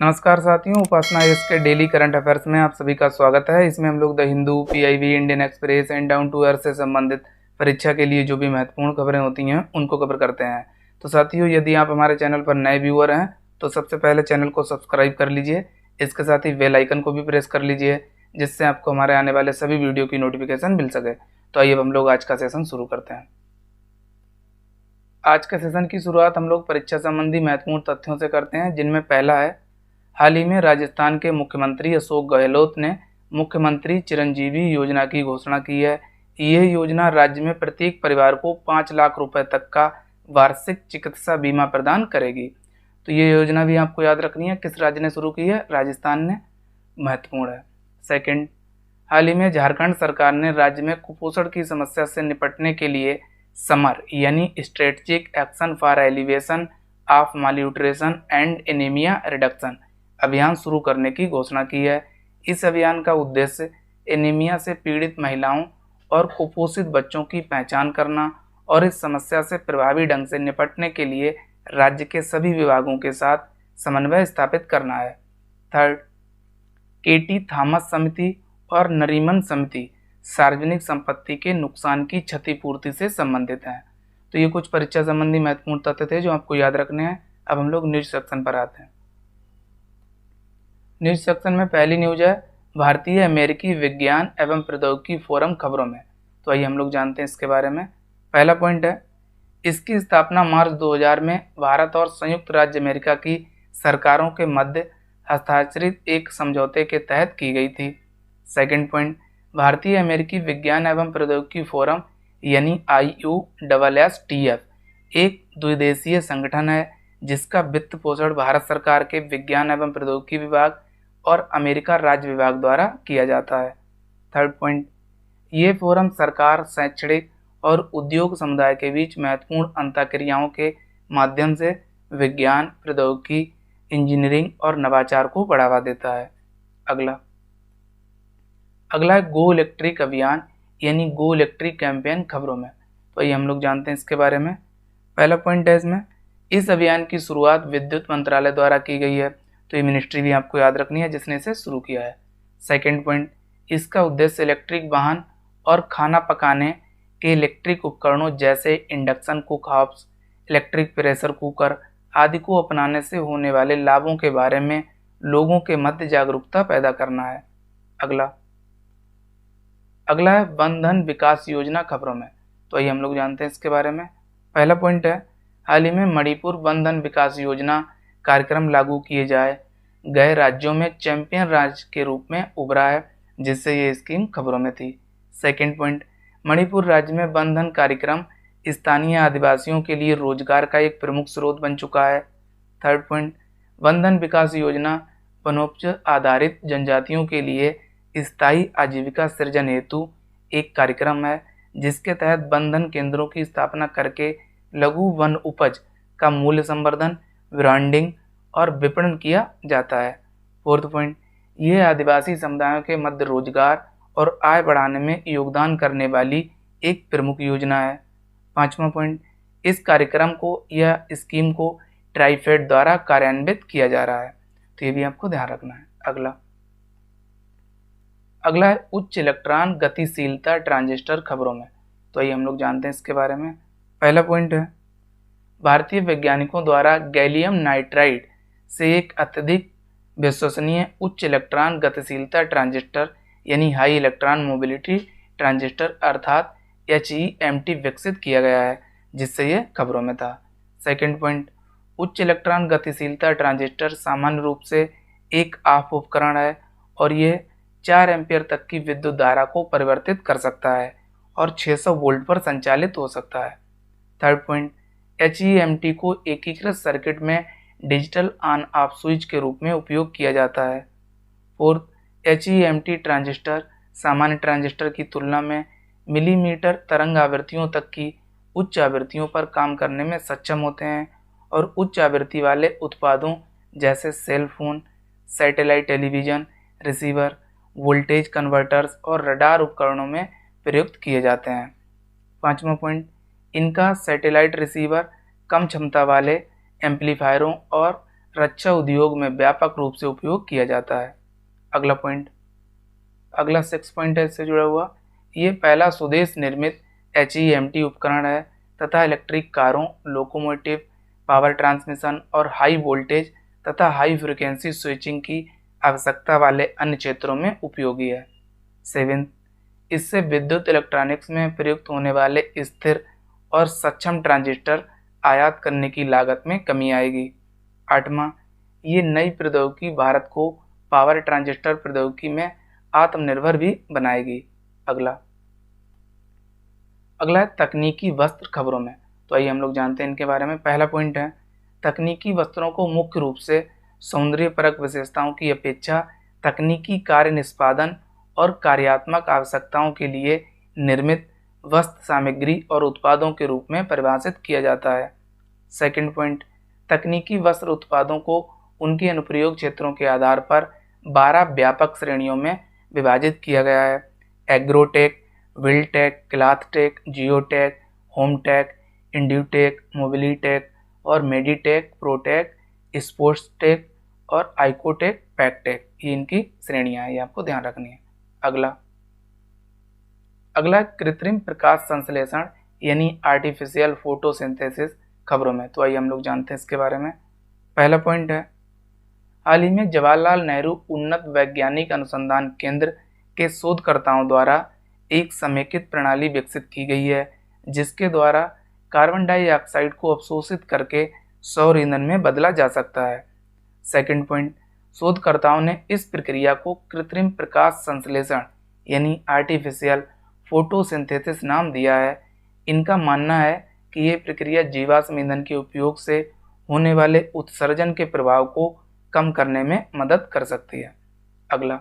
नमस्कार साथियों, उपासना एस के डेली करंट अफेयर्स में आप सभी का स्वागत है। इसमें हम लोग the Hindu, PIB, Indian Express and Down To Earth से संबंधित परीक्षा के लिए जो भी महत्वपूर्ण खबरें होती हैं उनको कवर करते हैं। तो साथियों, यदि आप हमारे चैनल पर नए व्यूअर हैं तो सबसे पहले चैनल को सब्सक्राइब कर लीजिए। इसके साथ ही बेल आइकन को भी प्रेस कर लीजिए, जिससे आपको हमारे आने वाले सभी वीडियो की नोटिफिकेशन मिल सके। तो आइए अब हम लोग आज का सेशन शुरू करते हैं। आज के सेशन की शुरुआत हम लोग परीक्षा संबंधी महत्वपूर्ण तथ्यों से करते हैं, जिनमें पहला है, हाल ही में राजस्थान के मुख्यमंत्री अशोक गहलोत ने मुख्यमंत्री चिरंजीवी योजना की घोषणा की है। यह योजना राज्य में प्रत्येक परिवार को 5 लाख रुपए तक का वार्षिक चिकित्सा बीमा प्रदान करेगी। तो ये योजना भी आपको याद रखनी है। किस राज्य ने शुरू की है? राजस्थान ने। महत्वपूर्ण है। सेकंड, हाल ही में झारखंड सरकार ने राज्य में कुपोषण की समस्या से निपटने के लिए समर यानी strategic action for elevation of malnutrition and anaemia reduction अभियान शुरू करने की घोषणा की है। इस अभियान का उद्देश्य एनीमिया से पीड़ित महिलाओं और कुपोषित बच्चों की पहचान करना और इस समस्या से प्रभावी ढंग से निपटने के लिए राज्य के सभी विभागों के साथ समन्वय स्थापित करना है। थर्ड, केटी थॉमस समिति और नरीमन समिति सार्वजनिक संपत्ति के नुकसान की क्षतिपूर्ति से संबंधित हैं। तो ये कुछ परीक्षा संबंधी महत्वपूर्ण तथ्य थे जो आपको याद रखने हैं। अब हम लोग न्यूज सेक्शन पर आते हैं। न्यूज सेक्शन में पहली न्यूज है, भारतीय अमेरिकी विज्ञान एवं प्रौद्योगिकी फोरम खबरों में। तो आइए हम लोग जानते हैं इसके बारे में। पहला पॉइंट है, इसकी स्थापना मार्च 2000 में भारत और संयुक्त राज्य अमेरिका की सरकारों के मध्य हस्ताक्षरित एक समझौते के तहत की गई थी। सेकंड पॉइंट, भारतीय अमेरिकी विज्ञान एवं प्रौद्योगिकी फोरम यानी IUSSTF एक द्विदेशीय संगठन है जिसका वित्त पोषण भारत सरकार के विज्ञान एवं प्रौद्योगिकी विभाग और अमेरिका राज्य विभाग द्वारा किया जाता है। थर्ड पॉइंट, ये फोरम सरकार, शैक्षणिक और उद्योग समुदाय के बीच महत्वपूर्ण अंतःक्रियाओं के माध्यम से विज्ञान, प्रौद्योगिकी, इंजीनियरिंग और नवाचार को बढ़ावा देता है। अगला है गो इलेक्ट्रिक अभियान यानी गो इलेक्ट्रिक कैंपेन खबरों में। तो ये हम लोग जानते हैं इसके बारे में। पहला पॉइंट है इसमें, इस अभियान की शुरुआत विद्युत मंत्रालय द्वारा की गई है। तो ये मिनिस्ट्री भी आपको याद रखनी है जिसने इसे शुरू किया है। सेकंड पॉइंट, इसका उद्देश्य इलेक्ट्रिक वाहन और खाना पकाने के इलेक्ट्रिक उपकरणों जैसे इंडक्शन कुकहॉब्स, इलेक्ट्रिक प्रेशर कुकर आदि को अपनाने से होने वाले लाभों के बारे में लोगों के मध्य जागरूकता पैदा करना है। अगला है वन धन विकास योजना खबरों में। तो आइए हम लोग जानते हैं इसके बारे में। पहला पॉइंट है, हाल ही में मणिपुर वन धन विकास योजना कार्यक्रम लागू किए गए राज्यों में चैंपियन राज्य के रूप में उभरा है, जिससे ये स्कीम खबरों में थी। सेकंड पॉइंट, मणिपुर राज्य में वन धन कार्यक्रम स्थानीय आदिवासियों के लिए रोजगार का एक प्रमुख स्रोत बन चुका है। थर्ड पॉइंट, वन धन विकास योजना वनोपज आधारित जनजातियों के लिए स्थायी आजीविका सृजन हेतु एक कार्यक्रम है, जिसके तहत वन धन केंद्रों की स्थापना करके लघु वन उपज का मूल्य संवर्धन, ब्रांडिंग और विपणन किया जाता है। फोर्थ पॉइंट, यह आदिवासी समुदायों के मध्य रोजगार और आय बढ़ाने में योगदान करने वाली एक प्रमुख योजना है। पांचवा पॉइंट, इस कार्यक्रम को या स्कीम को ट्राइफेड द्वारा कार्यान्वित किया जा रहा है। तो ये भी आपको ध्यान रखना है। अगला है उच्च इलेक्ट्रॉन गतिशीलता ट्रांजिस्टर खबरों में। तो ये हम लोग जानते हैं इसके बारे में। पहला पॉइंट है, भारतीय वैज्ञानिकों द्वारा गैलियम नाइट्राइड से एक अत्यधिक विश्वसनीय उच्च इलेक्ट्रॉन गतिशीलता ट्रांजिस्टर यानी हाई इलेक्ट्रॉन मोबिलिटी ट्रांजिस्टर अर्थात HEMT विकसित किया गया है, जिससे ये खबरों में था। सेकंड पॉइंट, उच्च इलेक्ट्रॉन गतिशीलता ट्रांजिस्टर सामान्य रूप से एक ऑफ उपकरण है और ये 4 एम्पीयर तक की विद्युत धारा को परिवर्तित कर सकता है और 600 वोल्ट पर संचालित हो सकता है। थर्ड पॉइंट, HEMT को एकीकृत सर्किट में डिजिटल ऑन ऑफ स्विच के रूप में उपयोग किया जाता है। फोर्थ, HEMT ट्रांजिस्टर सामान्य ट्रांजिस्टर की तुलना में मिलीमीटर तरंग आवृत्तियों तक की उच्च आवृत्तियों पर काम करने में सक्षम होते हैं और उच्च आवृत्ति वाले उत्पादों जैसे cell phone, satellite television receiver, voltage converters और रडार उपकरणों में प्रयुक्त किए जाते हैं। पांचवा पॉइंट, इनका सैटेलाइट रिसीवर कम क्षमता वाले एम्पलीफायरों और रक्षा उद्योग में व्यापक रूप से उपयोग किया जाता है। अगला पॉइंट, अगला 6 पॉइंट है इससे जुड़ा हुआ, ये पहला स्वदेश निर्मित HEMT उपकरण है तथा इलेक्ट्रिक कारों, लोकोमोटिव, पावर ट्रांसमिशन और हाई वोल्टेज तथा हाई फ्रिक्वेंसी स्विचिंग की आवश्यकता वाले अन्य क्षेत्रों में उपयोगी है। 7, इससे विद्युत इलेक्ट्रॉनिक्स में प्रयुक्त होने वाले स्थिर और सक्षम ट्रांजिस्टर आयात करने की लागत में कमी आएगी। 8वां, ये नई प्रौद्योगिकी भारत को पावर ट्रांजिस्टर प्रौद्योगिकी में आत्मनिर्भर भी बनाएगी। अगला है तकनीकी वस्त्र खबरों में, तो आइए हम लोग जानते हैं इनके बारे में। पहला पॉइंट है, तकनीकी वस्त्रों को मुख्य रूप से सौंदर्यपरक विशेषताओं की अपेक्षा तकनीकी कार्य निष्पादन और कार्यात्मक आवश्यकताओं के लिए निर्मित वस्त्र सामग्री और उत्पादों के रूप में परिभाषित किया जाता है। सेकंड पॉइंट, तकनीकी वस्त्र उत्पादों को उनके अनुप्रयोग क्षेत्रों के आधार पर 12 व्यापक श्रेणियों में विभाजित किया गया है। एग्रोटेक, विलटेक, क्लॉथटेक, जियोटेक, होमटेक, इंड्यूटेक, मोबिलिटेक और मेडिटेक, प्रोटेक, स्पोर्ट्सटेक और आइकोटेक, पैकटेक, ये इनकी श्रेणियां हैं, ये आपको ध्यान रखनी है। अगला कृत्रिम प्रकाश संश्लेषण यानी आर्टिफिशियल फोटोसिंथेसिस खबरों में, तो आइए हम लोग जानते हैं इसके बारे में। पहला पॉइंट है, हाल ही में जवाहरलाल नेहरू उन्नत वैज्ञानिक अनुसंधान केंद्र के शोधकर्ताओं द्वारा एक समेकित प्रणाली विकसित की गई है जिसके द्वारा कार्बन डाइऑक्साइड को अवशोषित करके सौर ईंधन में बदला जा सकता है। सेकंड पॉइंट, शोधकर्ताओं ने इस प्रक्रिया को कृत्रिम प्रकाश संश्लेषण यानी आर्टिफिशियल फोटोसिंथेसिस नाम दिया है। इनका मानना है कि यह प्रक्रिया जीवाश्म ईंधन के उपयोग से होने वाले उत्सर्जन के प्रभाव को कम करने में मदद कर सकती है। अगला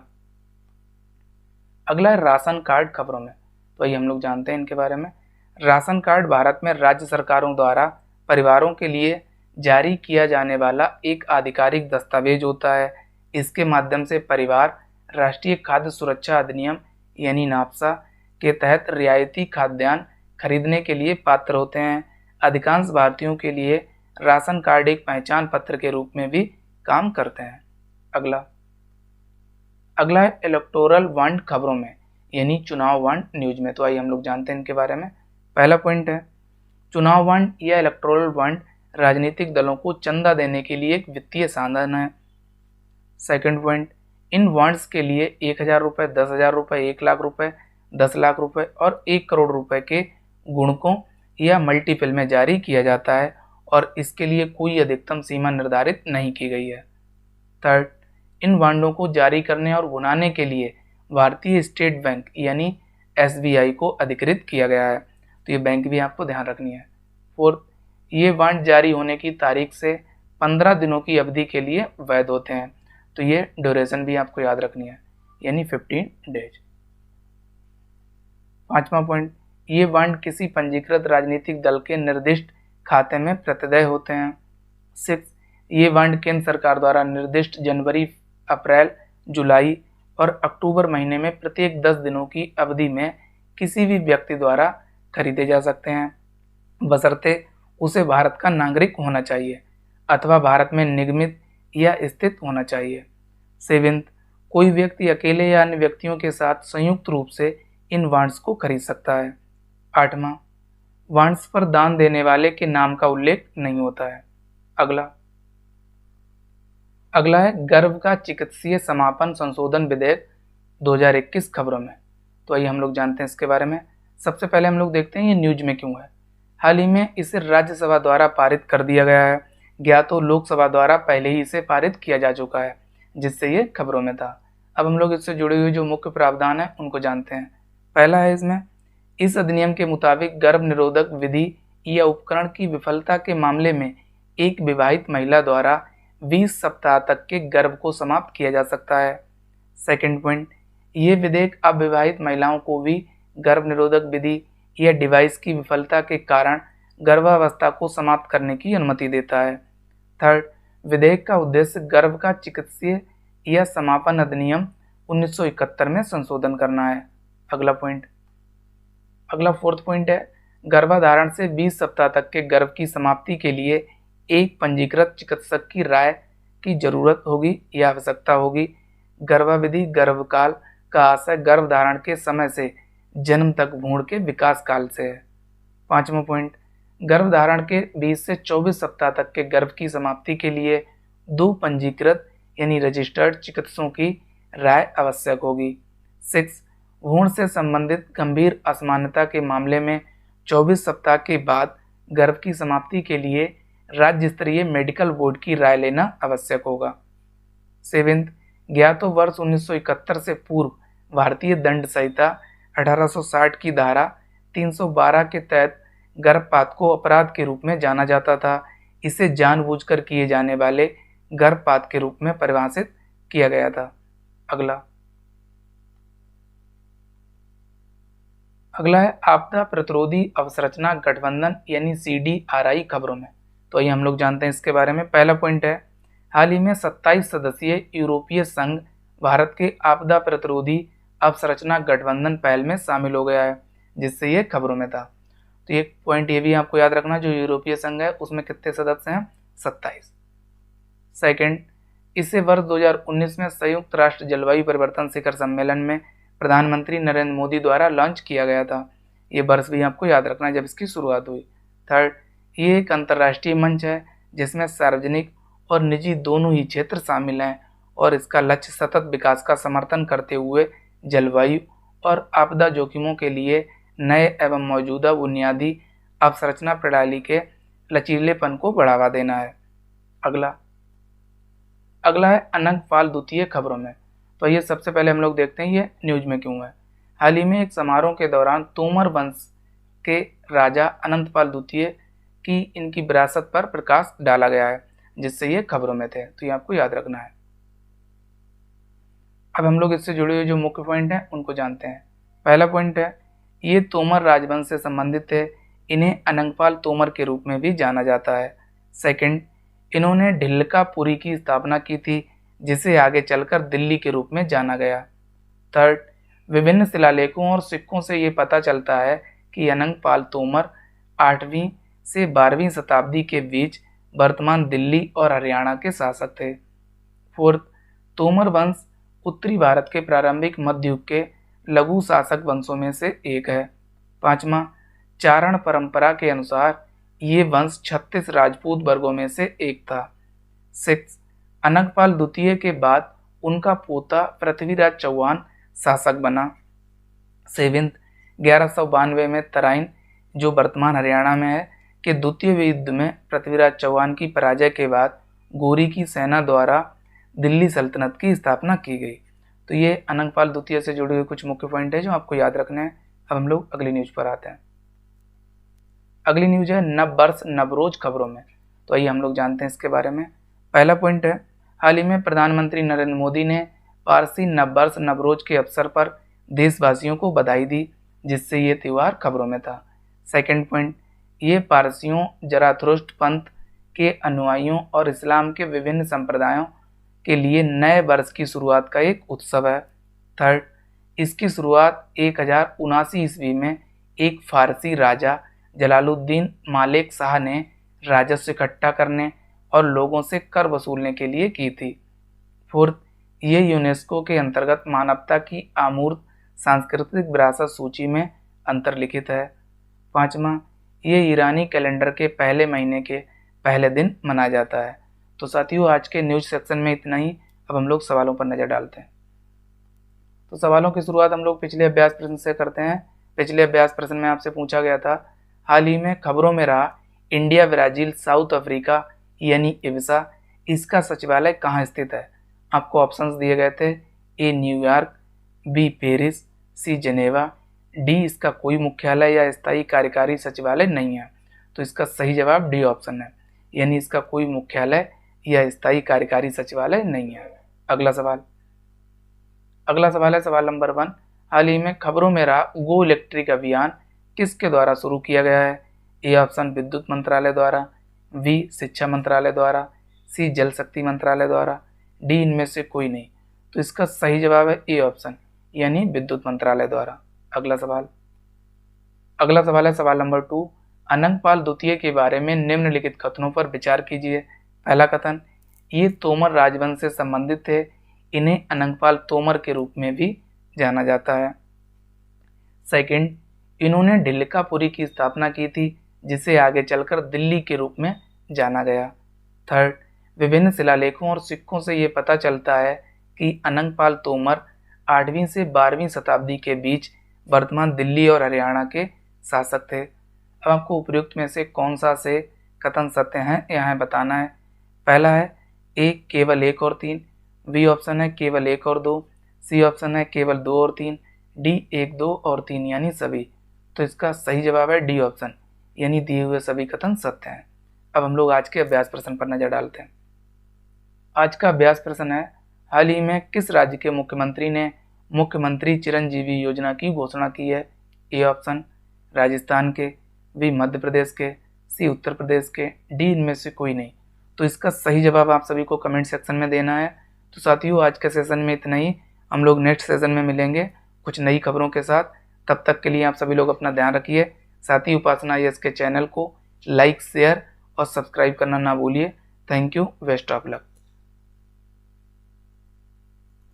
है राशन कार्ड खबरों में, तो ये हम लोग जानते हैं इनके बारे में। राशन कार्ड भारत में राज्य सरकारों द्वारा परिवारों के लिए जारी किया जाने वाला एक आधिकारिक दस्तावेज होता है। इसके माध्यम से परिवार राष्ट्रीय खाद्य सुरक्षा अधिनियम यानी नाप्सा के तहत रियायती खाद्यान्न खरीदने के लिए पात्र होते हैं। अधिकांश भारतीयों के लिए राशन कार्ड एक पहचान पत्र के रूप में भी काम करते हैं। अगला है इलेक्टोरल बॉन्ड खबरों में यानी चुनाव बॉन्ड न्यूज में, तो आइए हम लोग जानते हैं इनके बारे में। पहला पॉइंट है, चुनाव बॉन्ड या इलेक्टोरल बॉन्ड राजनीतिक दलों को चंदा देने के लिए एक वित्तीय साधन है। सेकंड पॉइंट, इन बॉन्ड्स के लिए 1000 रुपये, 10,000 रुपये, 1 लाख रुपये, 10 लाख रुपये और 1 करोड़ रुपये के गुणकों या मल्टीपल में जारी किया जाता है और इसके लिए कोई अधिकतम सीमा निर्धारित नहीं की गई है। थर्ड, इन बॉन्डों को जारी करने और भुनाने के लिए भारतीय स्टेट बैंक यानी SBI को अधिकृत किया गया है, तो ये बैंक भी आपको ध्यान रखनी है। फोर्थ, ये बॉन्ड जारी होने की तारीख से 15 दिनों की अवधि के लिए वैध होते हैं, तो ये ड्यूरेशन भी आपको याद रखनी है यानी 15 डेज। पांचवा पॉइंट, ये बॉन्ड किसी पंजीकृत राजनीतिक दल के निर्दिष्ट खाते में प्रत्यय होते हैं। 6, ये बॉन्ड केंद्र सरकार द्वारा निर्दिष्ट जनवरी, अप्रैल, जुलाई और अक्टूबर महीने में प्रत्येक 10 दिनों की अवधि में किसी भी व्यक्ति द्वारा खरीदे जा सकते हैं, बशर्ते उसे भारत का नागरिक होना चाहिए अथवा भारत में निगमित या स्थित होना चाहिए। 7, कोई व्यक्ति अकेले या अन्य व्यक्तियों के साथ संयुक्त रूप से इन बॉन्ड्स को खरीद सकता है। 8वां, बॉन्ड्स पर दान देने वाले के नाम का उल्लेख नहीं होता है। अगला है गर्भ का चिकित्सीय समापन संशोधन विधेयक 2021 खबरों में, तो आइए हम लोग जानते हैं इसके बारे में। सबसे पहले हम लोग देखते हैं ये न्यूज में क्यों है। हाल ही में इसे राज्यसभा द्वारा पारित कर दिया गया है, या तो लोकसभा द्वारा पहले ही इसे पारित किया जा चुका है जिससे ये खबरों में था। अब हम लोग इससे जुड़े हुए जो मुख्य प्रावधान है उनको जानते हैं। पहला है इसमें, इस अधिनियम के मुताबिक गर्भ निरोधक विधि या उपकरण की विफलता के मामले में एक विवाहित महिला द्वारा 20 सप्ताह तक के गर्भ को समाप्त किया जा सकता है। सेकंड पॉइंट, ये विधेयक अविवाहित महिलाओं को भी गर्भ निरोधक विधि या डिवाइस की विफलता के कारण गर्भावस्था को समाप्त करने की अनुमति देता है। थर्ड, विधेयक का उद्देश्य गर्भ का चिकित्सीय या समापन अधिनियम 1971 में संशोधन करना है। अगला फोर्थ पॉइंट है, गर्भाधारण से 20 सप्ताह तक के गर्भ की समाप्ति के लिए एक पंजीकृत चिकित्सक की राय की जरूरत होगी या आवश्यकता होगी। गर्भावधि गर्भकाल का आशय गर्भ धारण के समय से जन्म तक भ्रूण के विकास काल से है। 5वां पॉइंट, गर्भ धारण के 20 से 24 सप्ताह तक के गर्भ की समाप्ति के लिए 2 पंजीकृत यानी रजिस्टर्ड चिकित्सकों की राय आवश्यक होगी। 6, भ्रूण से संबंधित गंभीर असमानता के मामले में 24 सप्ताह के बाद गर्भ की समाप्ति के लिए राज्य स्तरीय मेडिकल बोर्ड की राय लेना आवश्यक होगा। 7, ज्ञातो वर्ष 1971 से पूर्व भारतीय दंड संहिता 1860 की धारा 312 के तहत गर्भपात को अपराध के रूप में जाना जाता था। इसे जानबूझकर किए जाने वाले गर्भपात के रूप में परिभाषित किया गया था। अगला है आपदा प्रतिरोधी अवसंरचना गठबंधन यानी CDRI खबरों में। तो ये हम लोग जानते हैं इसके बारे में। पहला पॉइंट है, हाल ही में 27 सदस्यीय यूरोपीय संघ भारत के आपदा प्रतिरोधी अवसंरचना गठबंधन पहल में शामिल हो गया है, जिससे ये खबरों में था। तो ये पॉइंट ये भी आपको याद रखना, जो यूरोपीय संघ है उसमें कितने सदस्य हैं? 27। सेकंड, इसे वर्ष 2019 में संयुक्त राष्ट्र जलवायु परिवर्तन शिखर सम्मेलन में प्रधानमंत्री नरेंद्र मोदी द्वारा लॉन्च किया गया था। ये वर्ष भी आपको याद रखना जब इसकी शुरुआत हुई। थर्ड, ये एक अंतर्राष्ट्रीय मंच है जिसमें सार्वजनिक और निजी दोनों ही क्षेत्र शामिल हैं और इसका लक्ष्य सतत विकास का समर्थन करते हुए जलवायु और आपदा जोखिमों के लिए नए एवं मौजूदा बुनियादी अवसंरचना प्रणाली के लचीलेपन को बढ़ावा देना है। अगला है अनंग पाल द्वितीय खबरों में। तो ये सबसे पहले हम लोग देखते हैं ये न्यूज में क्यों है। हाल ही में एक समारोह के दौरान तोमर वंश के राजा अनंत पाल द्वितीय की इनकी विरासत पर प्रकाश डाला गया है, जिससे ये खबरों में थे। तो ये आपको याद रखना है। अब हम लोग इससे जुड़े हुए जो मुख्य पॉइंट हैं उनको जानते हैं। पहला पॉइंट है, ये तोमर राजवंश से संबंधित थे। इन्हें अनंगपाल तोमर के रूप में भी जाना जाता है। सेकंड, इन्होंने ढिल्लकापुरी की स्थापना की थी, जिसे आगे चलकर दिल्ली के रूप में जाना गया। थर्ड, विभिन्न शिलालेखों और सिक्कों से ये पता चलता है कि अनंगपाल तोमर 8वीं से 12वीं शताब्दी के बीच वर्तमान दिल्ली और हरियाणा के शासक थे। फोर्थ, तोमर वंश उत्तरी भारत के प्रारंभिक मध्य युग के लघु शासक वंशों में से एक है। 5वां, चारण परंपरा के अनुसार ये वंश 36 राजपूत वर्गों में से एक था। 6, अनंगपाल द्वितीय के बाद उनका पोता पृथ्वीराज चौहान शासक बना। 7, 1192 में तराइन, जो वर्तमान हरियाणा में है, के द्वितीय युद्ध में पृथ्वीराज चौहान की पराजय के बाद गोरी की सेना द्वारा दिल्ली सल्तनत की स्थापना की गई। तो ये अनंगपाल द्वितीय से जुड़े हुए कुछ मुख्य पॉइंट है जो आपको याद रखने हैं। अब हम लोग अगली न्यूज पर आते हैं। अगली न्यूज है नव वर्ष नवरोज खबरों में। तो आइए हम लोग जानते हैं इसके बारे में। पहला पॉइंट है, हाल ही में प्रधानमंत्री नरेंद्र मोदी ने पारसी नव वर्ष नवरोज के अवसर पर देशवासियों को बधाई दी, जिससे ये त्यौहार खबरों में था। सेकंड पॉइंट, ये पारसियों, जराथुस्त्र पंथ के अनुयायियों और इस्लाम के विभिन्न संप्रदायों के लिए नए वर्ष की शुरुआत का एक उत्सव है। थर्ड, इसकी शुरुआत 1079 ईस्वी में एक फारसी राजा जलालुद्दीन मालिक शाह ने राजस्व इकट्ठा करने और लोगों से कर वसूलने के लिए की थी। फोर्थ, ये यूनेस्को के अंतर्गत मानवता की अमूर्त सांस्कृतिक विरासत सूची में अंतर्लिखित है। 5वां, ये ईरानी कैलेंडर के पहले महीने के पहले दिन मनाया जाता है। तो साथियों, आज के न्यूज सेक्शन में इतना ही। अब हम लोग सवालों पर नज़र डालते हैं। तो सवालों की शुरुआत हम लोग पिछले अभ्यास प्रश्न से करते हैं। पिछले अभ्यास प्रश्न में आपसे पूछा गया था, हाल ही में खबरों में रहा इंडिया ब्राजील साउथ अफ्रीका यानी इब्सा, इसका सचिवालय कहाँ स्थित है? आपको ऑप्शंस दिए गए थे, A New York, B Paris, C Geneva, D इसका कोई मुख्यालय या स्थायी कार्यकारी सचिवालय नहीं है। तो इसका सही जवाब डी ऑप्शन है, यानी इसका कोई मुख्यालय या स्थायी कार्यकारी सचिवालय नहीं है। अगला सवाल है सवाल नंबर 1, हाल ही में खबरों में रहा गो इलेक्ट्रिक अभियान किसके द्वारा शुरू किया गया है? ए ऑप्शन विद्युत मंत्रालय द्वारा, बी शिक्षा मंत्रालय द्वारा, सी जल शक्ति मंत्रालय द्वारा, डी इनमें से कोई नहीं। तो इसका सही जवाब है ए ऑप्शन, यानी विद्युत मंत्रालय द्वारा। अगला सवाल है सवाल नंबर 2, अनंगपाल द्वितीय के बारे में निम्नलिखित कथनों पर विचार कीजिए। पहला कथन, ये तोमर राजवंश से संबंधित थे। इन्हें अनंगपाल तोमर के रूप में भी जाना जाता है। सेकंड, इन्होंने ढिल्लिकापुरी की स्थापना की थी, जिसे आगे चलकर दिल्ली के रूप में जाना गया। थर्ड, विभिन्न शिलालेखों और सिक्कों से ये पता चलता है कि अनंगपाल तोमर 8वीं से 12वीं शताब्दी के बीच वर्तमान दिल्ली और हरियाणा के शासक थे। अब आपको उपयुक्त में से कौन सा से कथन सत्य हैं यहाँ बताना है। पहला है ए केवल 1 और 3, बी ऑप्शन है केवल 1 और 2, सी ऑप्शन है केवल 2 और 3, डी 1, 2 और 3 यानी सभी। तो इसका सही जवाब है डी ऑप्शन, यानी दिए हुए सभी कथन सत्य हैं। अब हम लोग आज के अभ्यास प्रश्न पर नजर डालते हैं। आज का अभ्यास प्रश्न है, हाल ही में किस राज्य के मुख्यमंत्री ने मुख्यमंत्री चिरंजीवी योजना की घोषणा की है। ए ऑप्शन राजस्थान के, बी मध्य प्रदेश के, सी उत्तर प्रदेश के, डी इनमें से कोई नहीं। तो इसका सही जवाब आप सभी को कमेंट सेक्शन में देना है। तो साथियों, आज के सेशन में इतना ही। हम लोग नेक्स्ट सेशन में मिलेंगे कुछ नई खबरों के साथ। तब तक के लिए आप सभी लोग अपना ध्यान रखिए। साथ ही उपासना IAS के चैनल को लाइक, शेयर और सब्सक्राइब करना ना भूलिए। Thank you, best of luck.